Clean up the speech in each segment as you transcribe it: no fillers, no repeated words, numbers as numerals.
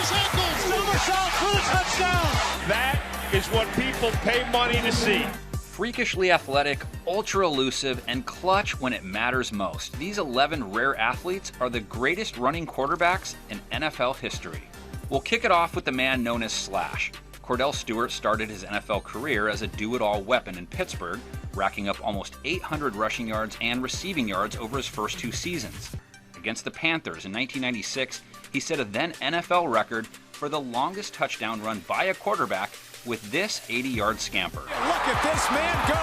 his ankles. Somersault for the touchdown. That is what people pay money to see. Freakishly athletic, ultra elusive, and clutch when it matters most. These 11 rare athletes are the greatest running quarterbacks in NFL history. We'll kick it off with the man known as Slash. Kordell Stewart started his NFL career as a do-it-all weapon in Pittsburgh, racking up almost 800 rushing yards and receiving yards over his first 2 seasons. Against the Panthers in 1996, he set a then NFL record for the longest touchdown run by a quarterback with this 80-yard scamper. Look at this man go.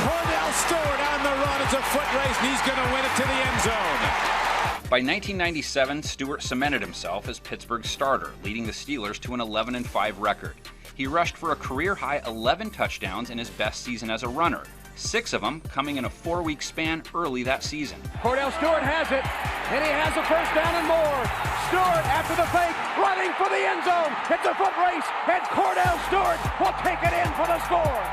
Kordell Stewart on the run. It's a foot race, and he's going to win it to the end zone. By 1997, Stewart cemented himself as Pittsburgh's starter, leading the Steelers to an 11-5 record. He rushed for a career-high 11 touchdowns in his best season as a runner, 6 of them coming in a 4-week span early that season. Kordell Stewart has it, and he has a first down and more. Stewart, after the fake, running for the end zone. It's a foot race, and Kordell Stewart will take it in for the score.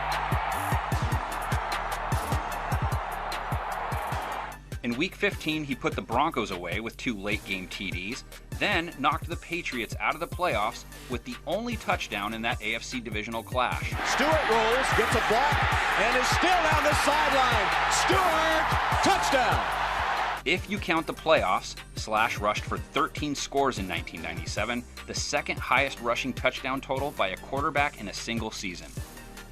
In Week 15, he put the Broncos away with 2 late-game TDs, then knocked the Patriots out of the playoffs with the only touchdown in that AFC divisional clash. Stewart rolls, gets a block, and is still down the sideline. Stewart, touchdown! If you count the playoffs, Slash rushed for 13 scores in 1997, the second highest rushing touchdown total by a quarterback in a single season.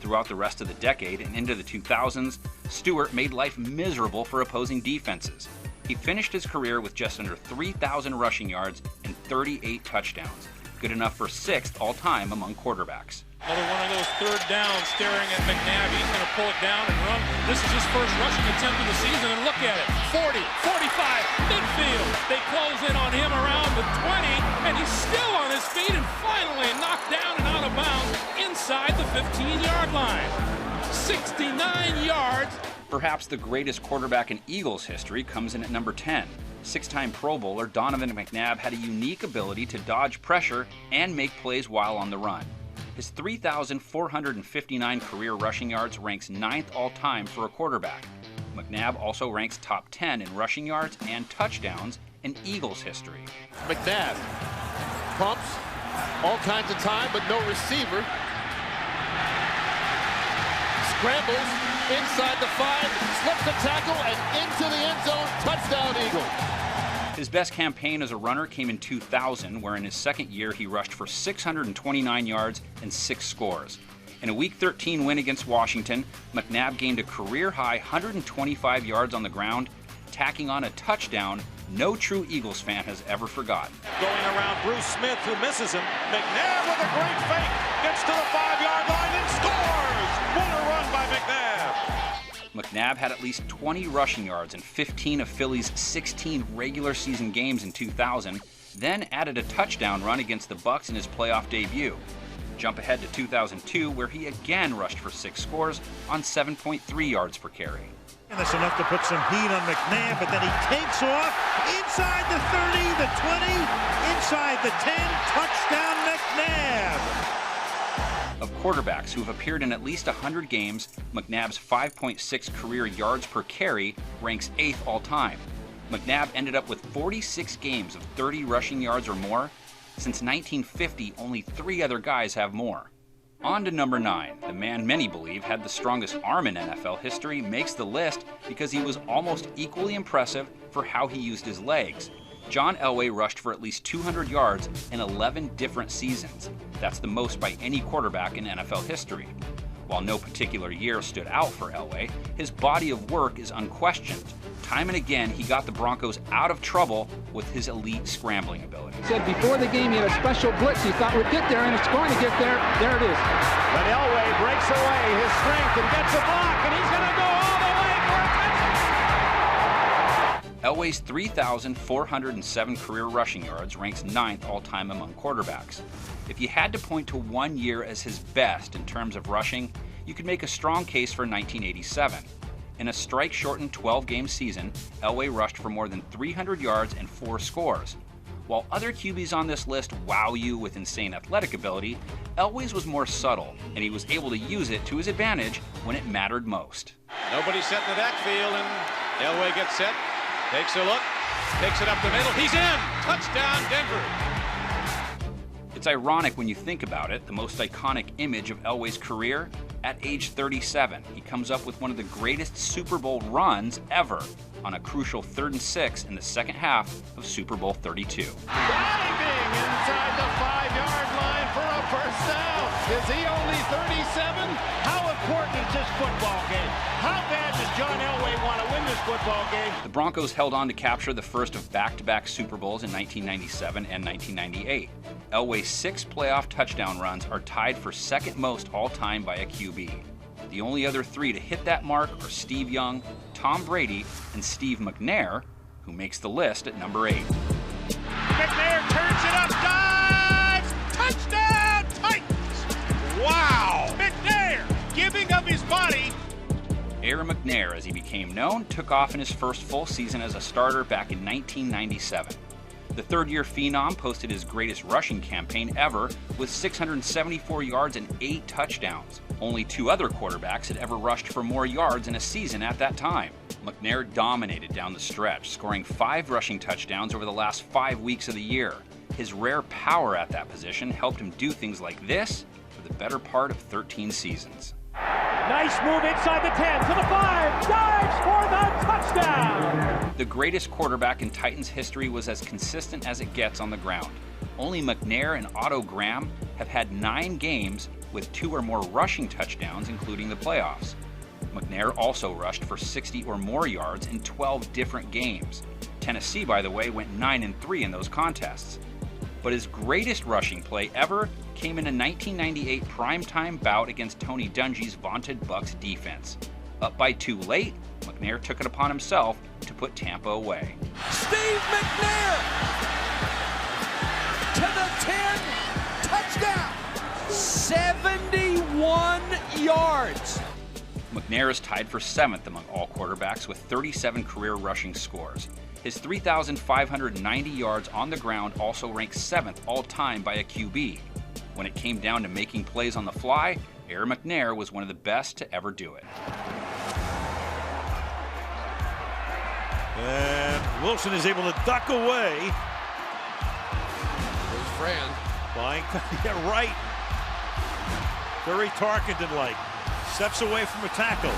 Throughout the rest of the decade and into the 2000s, Stewart made life miserable for opposing defenses. He finished his career with just under 3,000 rushing yards and 38 touchdowns, good enough for 6th all-time among quarterbacks. Another one of those third downs staring at McNabb. He's going to pull it down and run. This is his first rushing attempt of the season, and look at it. 40, 45, midfield. They close in on him around the 20, and he's still on his feet and finally knocked down and out of bounds inside the 15-yard line. 69 yards. Perhaps the greatest quarterback in Eagles history comes in at number 10. 6-time Pro Bowler Donovan McNabb had a unique ability to dodge pressure and make plays while on the run. His 3,459 career rushing yards ranks 9th all-time for a quarterback. McNabb also ranks top 10 in rushing yards and touchdowns in Eagles history. McNabb pumps all kinds of time, but no receiver. Scrambles inside the 5, slips the tackle, and into the end zone. Touchdown, Eagles. His best campaign as a runner came in 2000, where in his second year he rushed for 629 yards and 6 scores. In a Week 13 win against Washington, McNabb gained a career-high 125 yards on the ground, tacking on a touchdown no true Eagles fan has ever forgotten. Going around Bruce Smith, who misses him. McNabb with a great fake, gets to the 5-yard line and scores! What a run by McNabb! McNabb had at least 20 rushing yards in 15 of Philly's 16 regular season games in 2000, then added a touchdown run against the Bucs in his playoff debut. Jump ahead to 2002, where he again rushed for 6 scores on 7.3 yards per carry. And that's enough to put some heat on McNabb, but then he takes off inside the 30, the 20, inside the 10, touchdown McNabb! Of quarterbacks who have appeared in at least 100 games, McNabb's 5.6 career yards per carry ranks 8th all-time. McNabb ended up with 46 games of 30 rushing yards or more. Since 1950, only 3 other guys have more. On to number 9. The man many believe had the strongest arm in NFL history makes the list because he was almost equally impressive for how he used his legs. John Elway rushed for at least 200 yards in 11 different seasons. That's the most by any quarterback in NFL history. While no particular year stood out for Elway, his body of work is unquestioned. Time and again, he got the Broncos out of trouble with his elite scrambling ability. He said before the game he had a special blitz. He thought we'd get there, and it's going to get there. There it is. But Elway breaks away his strength and gets a block, and he's going to go all the way for a touchdown. Elway's 3,407 career rushing yards ranks 9th all-time among quarterbacks. If you had to point to one year as his best in terms of rushing, you could make a strong case for 1987. In a strike-shortened 12-game season, Elway rushed for more than 300 yards and 4 scores. While other QBs on this list wow you with insane athletic ability, Elway's was more subtle, and he was able to use it to his advantage when it mattered most. Nobody set in the backfield, and Elway gets set, takes a look, takes it up the middle, he's in! Touchdown, Denver! It's ironic when you think about it, the most iconic image of Elway's career, at age 37, he comes up with one of the greatest Super Bowl runs ever on a crucial 3rd and 6 in the second half of Super Bowl 32. Diving inside the 5-yard line for a first down. Is he only 37? How important is this football game? How bad does John Elway want to win this football game? The Broncos held on to capture the first of back-to-back Super Bowls in 1997 and 1998. Elway's 6 playoff touchdown runs are tied for second most all-time by a QB. The only other 3 to hit that mark are Steve Young, Tom Brady, and Steve McNair, who makes the list at number 8. McNair turns it up, dives, touchdown, Titans! Wow! McNair giving up his body. McNair, as he became known, took off in his first full season as a starter back in 1997. The third-year phenom posted his greatest rushing campaign ever with 674 yards and 8 touchdowns. Only 2 other quarterbacks had ever rushed for more yards in a season at that time. McNair dominated down the stretch, scoring 5 rushing touchdowns over the last 5 weeks of the year. His rare power at that position helped him do things like this for the better part of 13 seasons. Nice move inside the 10 to the 5, dives for the touchdown! The greatest quarterback in Titans history was as consistent as it gets on the ground. Only McNair and Otto Graham have had 9 games with 2 or more rushing touchdowns, including the playoffs. McNair also rushed for 60 or more yards in 12 different games. Tennessee, by the way, went 9-3 in those contests. But his greatest rushing play ever came in a 1998 primetime bout against Tony Dungy's vaunted Bucs defense. Up by 2 late, McNair took it upon himself to put Tampa away. Steve McNair to the 10, touchdown! 71 yards! McNair is tied for 7th among all quarterbacks with 37 career rushing scores. His 3,590 yards on the ground also ranks 7th all-time by a QB. When it came down to making plays on the fly, McNair was one of the best to ever do it. And Wilson is able to duck away. There's Fran. Flying, yeah, right. Very Tarkenton-like. Steps away from a tackle.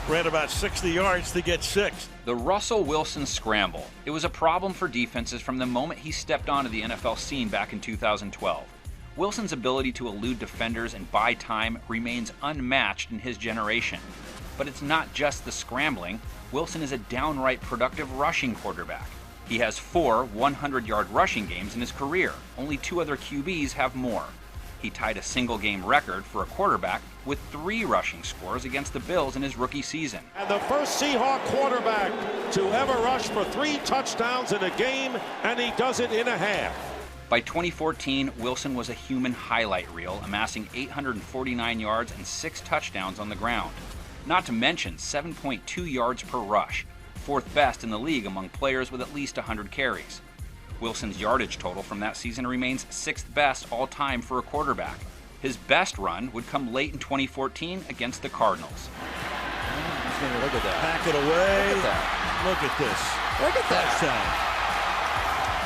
Ran about 60 yards to get 6. The Russell Wilson scramble. It was a problem for defenses from the moment he stepped onto the NFL scene back in 2012. Wilson's ability to elude defenders and buy time remains unmatched in his generation. But it's not just the scrambling. Wilson is a downright productive rushing quarterback. He has 4 100-yard rushing games in his career. Only 2 other QBs have more. He tied a single-game record for a quarterback with 3 rushing scores against the Bills in his rookie season. And the first Seahawk quarterback to ever rush for 3 touchdowns in a game, and he does it in a half. By 2014, Wilson was a human highlight reel, amassing 849 yards and 6 touchdowns on the ground. Not to mention 7.2 yards per rush, 4th best in the league among players with at least 100 carries. Wilson's yardage total from that season remains 6th best all-time for a quarterback. His best run would come late in 2014 against the Cardinals. Look at that. Pack it away. Look at that. Look at this. Look at that. Touchdown.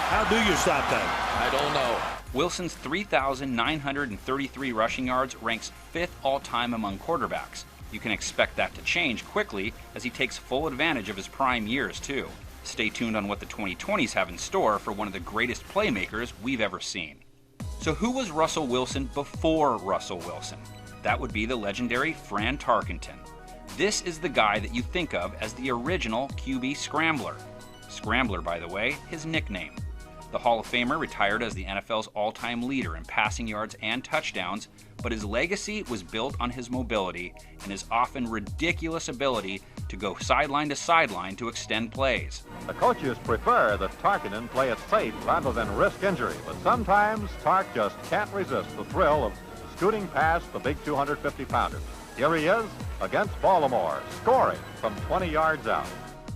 How do you stop that? I don't know. Wilson's 3,933 rushing yards ranks 5th all-time among quarterbacks. You can expect that to change quickly as he takes full advantage of his prime years, too. Stay tuned on what the 2020s have in store for one of the greatest playmakers we've ever seen. So who was Russell Wilson before Russell Wilson? That would be the legendary Fran Tarkenton. This is the guy that you think of as the original QB scrambler. Scrambler, by the way, his nickname. The Hall of Famer retired as the NFL's all-time leader in passing yards and touchdowns, but his legacy was built on his mobility and his often ridiculous ability to go sideline to sideline to extend plays. The coaches prefer that Tarkenton play it safe rather than risk injury, but sometimes Tark just can't resist the thrill of scooting past the big 250-pounder. Here he is against Baltimore, scoring from 20 yards out.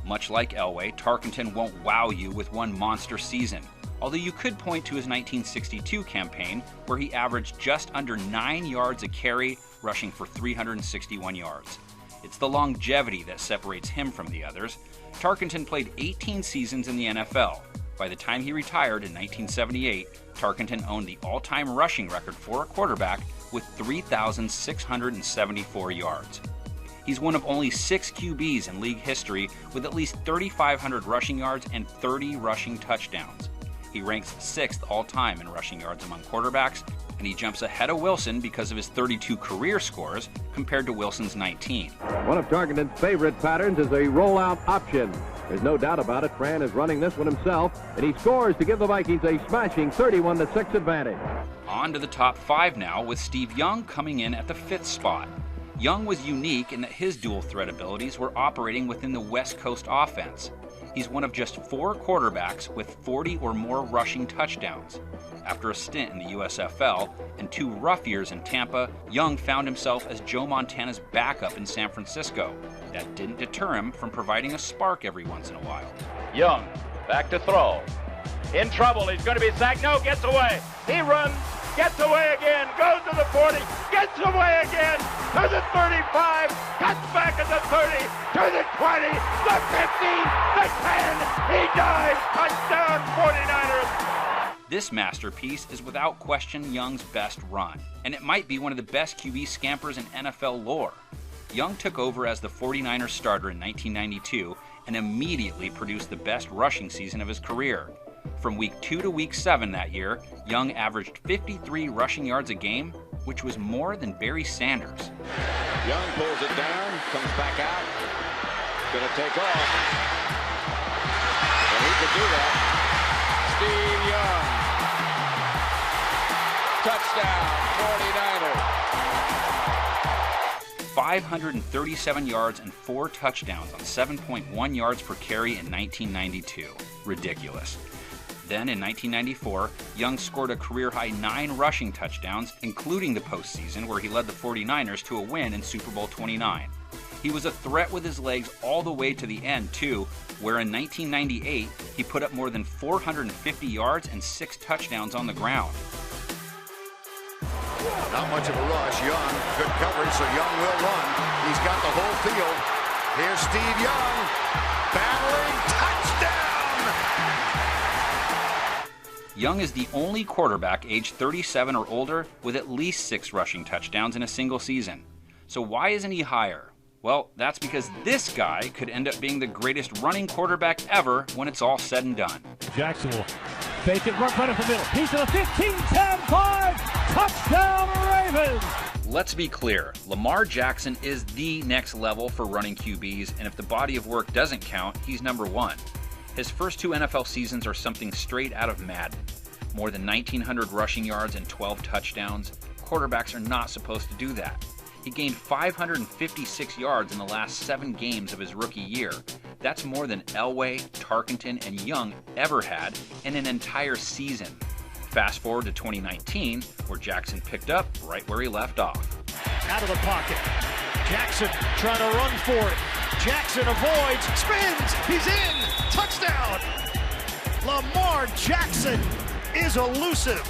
Much like Elway, Tarkenton won't wow you with one monster season, although you could point to his 1962 campaign where he averaged just under 9 yards a carry, rushing for 361 yards. It's the longevity that separates him from the others. Tarkenton played 18 seasons in the NFL. By the time he retired in 1978, Tarkenton owned the all-time rushing record for a quarterback with 3,674 yards. He's one of only 6 QBs in league history with at least 3,500 rushing yards and 30 rushing touchdowns. He ranks 6th all-time in rushing yards among quarterbacks, and he jumps ahead of Wilson because of his 32 career scores compared to Wilson's 19. One of Tarkenton's favorite patterns is a rollout option. There's no doubt about it, Fran is running this one himself, and he scores to give the Vikings a smashing 31-6 advantage. On to the top 5 now, with Steve Young coming in at the 5th spot. Young was unique in that his dual threat abilities were operating within the West Coast offense. He's one of just 4 quarterbacks with 40 or more rushing touchdowns. After a stint in the USFL and 2 rough years in Tampa, Young found himself as Joe Montana's backup in San Francisco. That didn't deter him from providing a spark every once in a while. Young, back to throw. In trouble, he's going to be sacked. No, gets away. He runs, gets away again, goes to the 40, gets away again, to the 35, cuts back at the 30, to the 20, the 15, the 10. He dives, touchdown, 49ers. This masterpiece is without question Young's best run, and it might be one of the best QB scampers in NFL lore. Young took over as the 49ers starter in 1992 and immediately produced the best rushing season of his career. From week 2 to week 7 that year, Young averaged 53 rushing yards a game, which was more than Barry Sanders. Young pulls it down, comes back out, gonna take off. And he could do that. Steve Young. Touchdown, 49ers. 537 yards and 4 touchdowns on 7.1 yards per carry in 1992. Ridiculous. Then in 1994, Young scored a career-high 9 rushing touchdowns, including the postseason where he led the 49ers to a win in Super Bowl 29. He was a threat with his legs all the way to the end, too, where in 1998, he put up more than 450 yards and 6 touchdowns on the ground. Not much of a rush. Young, good coverage, so Young will run. He's got the whole field. Here's Steve Young, battling, touchdown! Young is the only quarterback aged 37 or older with at least 6 rushing touchdowns in a single season. So why isn't he higher? Well, that's because this guy could end up being the greatest running quarterback ever when it's all said and done. Jackson will fake it, run up the middle. He's to the 15, 10, 5, touchdown Ravens! Let's be clear, Lamar Jackson is the next level for running QBs, and if the body of work doesn't count, he's number 1. His first 2 NFL seasons are something straight out of Madden. More than 1,900 rushing yards and 12 touchdowns. Quarterbacks are not supposed to do that. He gained 556 yards in the last 7 games of his rookie year. That's more than Elway, Tarkenton, and Young ever had in an entire season. Fast forward to 2019, where Jackson picked up right where he left off. Out of the pocket. Jackson trying to run for it. Jackson avoids, spins, he's in, touchdown! Lamar Jackson is elusive.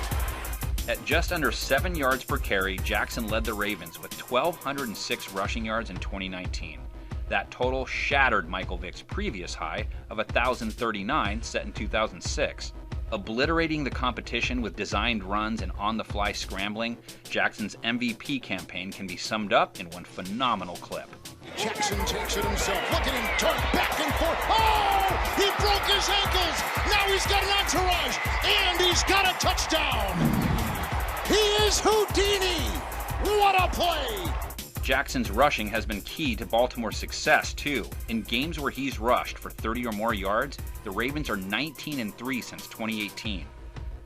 At just under 7 yards per carry, Jackson led the Ravens with 1,206 rushing yards in 2019. That total shattered Michael Vick's previous high of 1,039 set in 2006. Obliterating the competition with designed runs and on-the-fly scrambling, Jackson's MVP campaign can be summed up in one phenomenal clip. Jackson takes it himself. Look at him turn back and forth. Oh! He broke his ankles. Now he's got an entourage. And he's got a touchdown. He is Houdini. What a play. Jackson's rushing has been key to Baltimore's success, too. In games where he's rushed for 30 or more yards, the Ravens are 19-3 since 2018.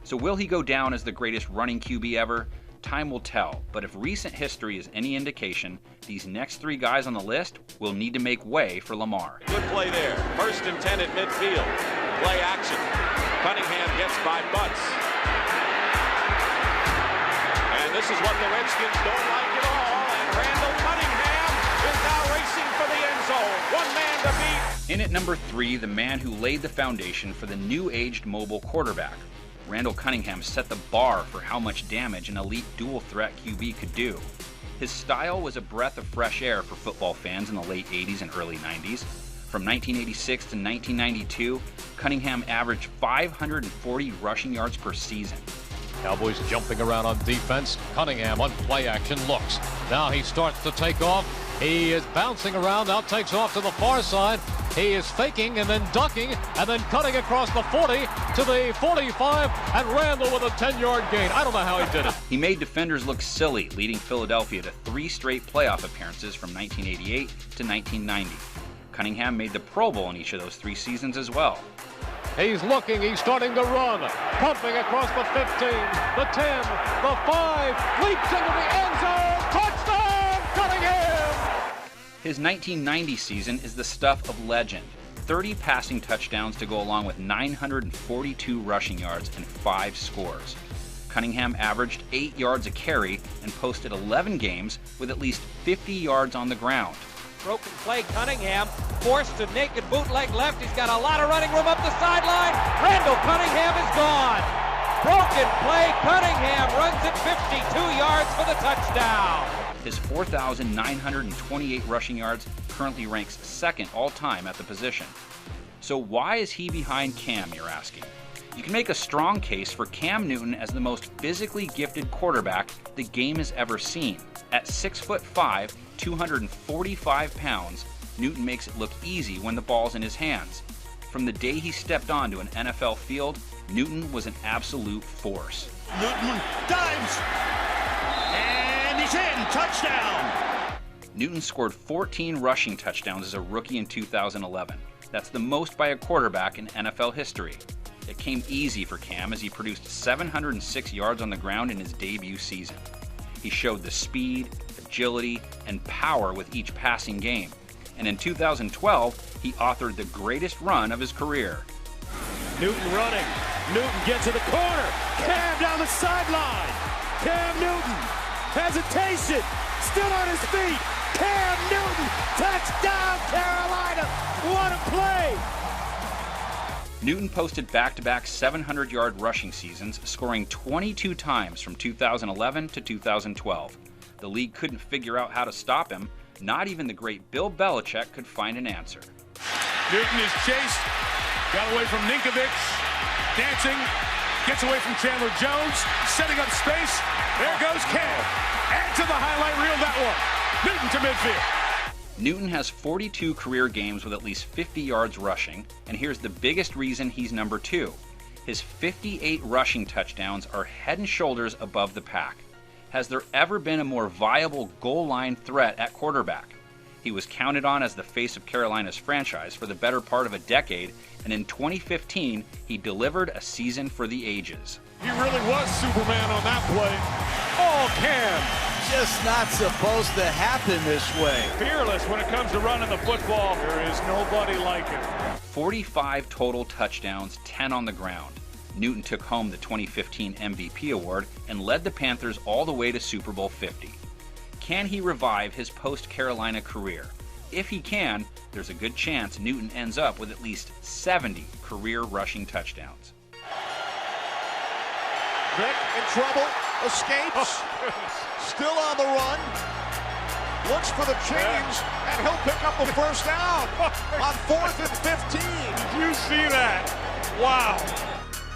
So will he go down as the greatest running QB ever? Time will tell, but if recent history is any indication, these next 3 guys on the list will need to make way for Lamar. Good play there. 1st and 10 at midfield. Play action. Cunningham gets by Butts. And this is what the Redskins don't like at all. And Randall Cunningham is now racing for the end zone. 1 man to beat. In at number 3, the man who laid the foundation for the new-aged mobile quarterback. Randall Cunningham set the bar for how much damage an elite dual-threat QB could do. His style was a breath of fresh air for football fans in the late 80s and early 90s. From 1986 to 1992, Cunningham averaged 540 rushing yards per season. Cowboys jumping around on defense. Cunningham on play action looks. Now he starts to take off. He is bouncing around, now takes off to the far side. He is faking and then ducking and then cutting across the 40 to the 45, and Randall with a 10-yard gain. I don't know how he did it. He made defenders look silly, leading Philadelphia to 3 straight playoff appearances from 1988 to 1990. Cunningham made the Pro Bowl in each of those 3 seasons as well. He's looking, he's starting to run, pumping across the 15, the 10, the 5, leaps into the end zone, touchdown, Cunningham! His 1990 season is the stuff of legend. 30 passing touchdowns to go along with 942 rushing yards and 5 scores. Cunningham averaged 8 yards a carry and posted 11 games with at least 50 yards on the ground. Broken play, Cunningham forced to naked bootleg left. He's got a lot of running room up the sideline. Randall Cunningham is gone. Broken play, Cunningham runs it 52 yards for the touchdown. His 4,928 rushing yards currently ranks 2nd all-time at the position. So why is he behind Cam, you're asking? You can make a strong case for Cam Newton as the most physically gifted quarterback the game has ever seen. At 6'5", 245 pounds, Newton makes it look easy when the ball's in his hands. From the day he stepped onto an NFL field, Newton was an absolute force. Newton dives, and he's in, touchdown! Newton scored 14 rushing touchdowns as a rookie in 2011. That's the most by a quarterback in NFL history. It came easy for Cam as he produced 706 yards on the ground in his debut season. He showed the speed, agility, and power with each passing game. And in 2012, he authored the greatest run of his career. Newton running. Newton gets to the corner. Cam down the sideline. Cam Newton. Hesitation. Still on his feet. Cam Newton. Touchdown, Carolina. What a play. Newton posted back-to-back 700-yard rushing seasons, scoring 22 times from 2011 to 2012. The league couldn't figure out how to stop him. Not even the great Bill Belichick could find an answer. Newton is chased, got away from Ninkovic, dancing, gets away from Chandler Jones, setting up space. There goes Cam. Add to the highlight reel that one. Newton to midfield. Newton has 42 career games with at least 50 yards rushing, and here's the biggest reason he's number 2. His 58 rushing touchdowns are head and shoulders above the pack. Has there ever been a more viable goal line threat at quarterback? He was counted on as the face of Carolina's franchise for the better part of a decade, and in 2015, he delivered a season for the ages. He really was Superman on that play. Oh, Cam. Just not supposed to happen this way. Fearless when it comes to running the football. There is nobody like him. 45 total touchdowns, 10 on the ground. Newton took home the 2015 MVP award and led the Panthers all the way to Super Bowl 50. Can he revive his post-Carolina career? If he can, there's a good chance Newton ends up with at least 70 career rushing touchdowns. Vick in trouble, escapes, still on the run, looks for the chains, and he'll pick up the first down on 4th and 15. Did you see that? Wow.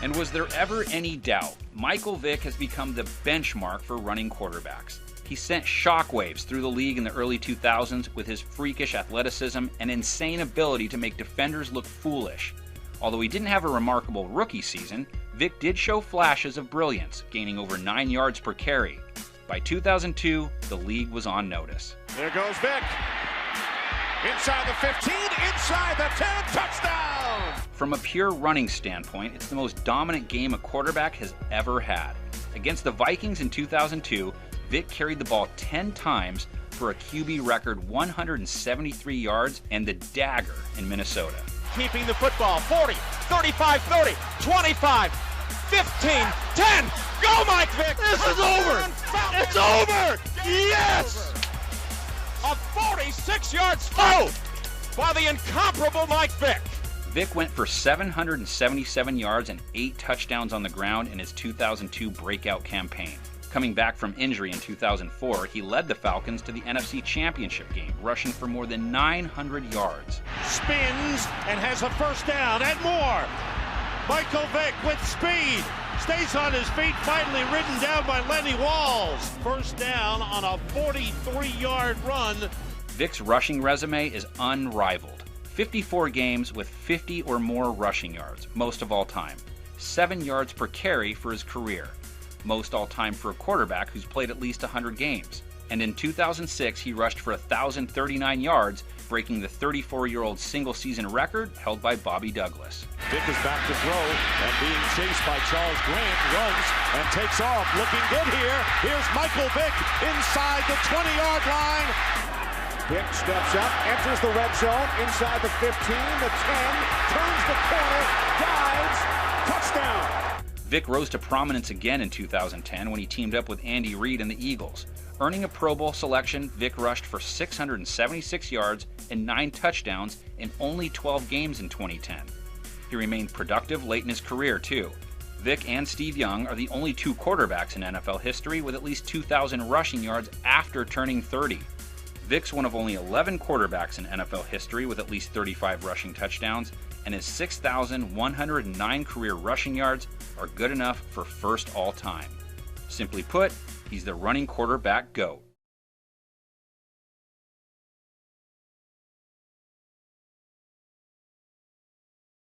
And was there ever any doubt? Michael Vick has become the benchmark for running quarterbacks. He sent shockwaves through the league in the early 2000s with his freakish athleticism and insane ability to make defenders look foolish. Although he didn't have a remarkable rookie season, Vick did show flashes of brilliance, gaining over 9 yards per carry. By 2002, the league was on notice. There goes Vick. Inside the 15, inside the 10, touchdown! From a pure running standpoint, it's the most dominant game a quarterback has ever had. Against the Vikings in 2002, Vick carried the ball 10 times for a QB record 173 yards and the dagger in Minnesota. Keeping the football, 40, 35, 30, 25, 15, 10. Go, Mike Vick! This is over! It's over! Yes! A 46-yard throw by the incomparable Mike Vick. Vick went for 777 yards and 8 touchdowns on the ground in his 2002 breakout campaign. Coming back from injury in 2004, he led the Falcons to the NFC Championship game, rushing for more than 900 yards. Spins and has a first down and more. Michael Vick with speed. Stays on his feet, finally ridden down by Lenny Walls. First down on a 43-yard run. Vick's rushing resume is unrivaled. 54 games with 50 or more rushing yards, most of all time. 7 yards per carry for his career, most all time for a quarterback who's played at least 100 games. And in 2006, he rushed for 1,039 yards, breaking the 34-year-old single-season record held by Bobby Douglas. Vick is back to throw and being chased by Charles Grant, runs and takes off. Looking good here. Here's Michael Vick inside the 20-yard line. Vick steps up, enters the red zone, inside the 15, the 10, turns the corner, dives, touchdown. Vick rose to prominence again in 2010 when he teamed up with Andy Reid and the Eagles. Earning a Pro Bowl selection, Vick rushed for 676 yards and 9 touchdowns in only 12 games in 2010. He remained productive late in his career, too. Vick and Steve Young are the only 2 quarterbacks in NFL history with at least 2,000 rushing yards after turning 30. Vick's one of only 11 quarterbacks in NFL history with at least 35 rushing touchdowns, and his 6,109 career rushing yards are good enough for first all time. Simply put, he's the running quarterback GOAT.